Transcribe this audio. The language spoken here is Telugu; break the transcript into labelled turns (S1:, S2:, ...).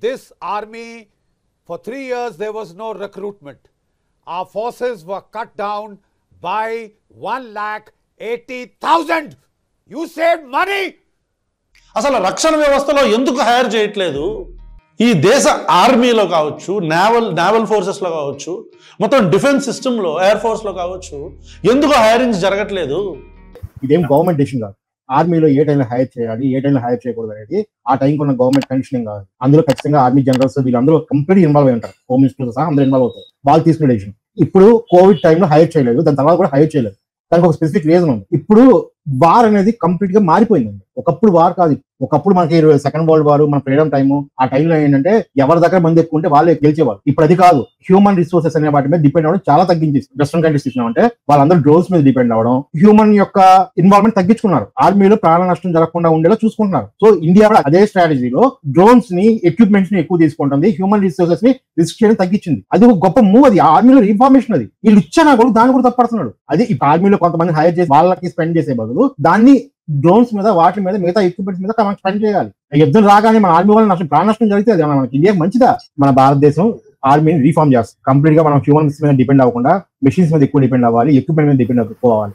S1: this army, for 3 years there was no recruitment. Our forces were cut down by 1,80,000. You saved money.
S2: అసలు రక్షణ వ్యవస్థలో ఎందుకు హైర్ చేయట్లేదు? ఈ దేశ ఆర్మీలో కావచ్చు, నేవల్ ఫోర్సెస్లో కావచ్చు, మొత్తం డిఫెన్స్ సిస్టంలో, ఎయిర్ ఫోర్స్లో కావచ్చు, ఎందుకు హైరింగ్ జరగట్లేదు?
S3: ఇదేం గవర్నమెంట్ డెసిషన్ కాదు. ఆర్మీలో ఏ టైంలో హైర్ చేయాలి, ఏ టైంలో హైర్ చేయకూడదు అనేది ఆ టైంకి ఉన్న గవర్నమెంట్ కండిషనింగ్ కాదు. అందులో ఖచ్చితంగా ఆర్మీ జనరల్స్ వీళ్ళందరూ కంప్లీట్ ఇన్వాల్వ్ అయి ఉంటారు. హోమ్ మినిస్టర్ సహా అందరూ ఇన్వాల్వ్ అవుతారు. వాళ్ళు తీసుకునే డెసిషన్. ఇప్పుడు కోవిడ్ టైంలో హైర్ చేయలేదు, దాని తర్వాత కూడా హైర్ చేయలేదు. దానికి ఒక స్పెసిఫిక్ రీజన్ ఉంది. ఇప్పుడు వార్ అనేది కంప్లీట్ గా మారిపోయిందండి. ఒకప్పుడు వార్ కాదు. ఒకప్పుడు మనకి సెకండ్ వరల్డ్ వార్, మన ఫ్రీడమ్ టైము, ఆ టైంలో ఏంటంటే ఎవరి దగ్గర మంది ఎక్కువ ఉంటే వాళ్ళే గెలిచేవాళ్ళు. ఇప్పుడు అది కాదు. హ్యూమన్ రిసోర్సెస్ అనే వాటి మీద డిపెండ్ అవ్వడం చాలా తగ్గించేసి వెస్టర్న్ కంట్రీస్ ఇచ్చినామంటే వాళ్ళందరూ డ్రోన్స్ మీద డిపెండ్ అవ్వడం, హ్యూమన్ యొక్క ఇన్వాల్వ్మెంట్ తగ్గించుకున్నారు. ఆర్మీలో ప్రాణ నష్టం జరగకుండా ఉండేలా చూసుకుంటున్నారు. సో ఇండియా అదే స్ట్రాటజీలో డ్రోన్స్ ని, ఎక్విప్మెంట్స్ ని ఎక్కువ తీసుకుంటుంది, హ్యూమన్ రిసోర్సెస్ ని రిస్క్ చేయడం తగ్గించింది. అది ఒక గొప్ప మూవ్. అది ఆర్మీలో ఇన్ఫర్మేషన్. అది వీళ్ళు ఇచ్చినా కూడా దాన్ని కూడా తప్పడుతున్నాడు. అది ఇప్పుడు ఆర్మీలో కొంతమంది హైర్ చేసి వాళ్ళకి స్పెండ్ చేసే బదులు దాన్ని డ్రోన్స్ మీద, వాటి మీద, మిగతా ఎక్విప్మెంట్స్ మీద మనం స్పెండ్ చేయాలి. యుద్ధం రాగానే మన ఆర్మీ వల్ల ప్రాణ నష్టం జరిగితే అది మనకి ఇండియాకి మంచిదా? మన భారతదేశం ఆర్మీని రీఫార్మ్ చేస్తాం. కంప్లీట్ గా మనం హ్యూమన్స్ మీద డిపెండ్ అవ్వకుండా మెషిన్స్ మీద ఎక్కువ డిపెండ్ అవ్వాలి, ఎక్విప్మెంట్ మీద డిపెండ్ అవ్వాలి.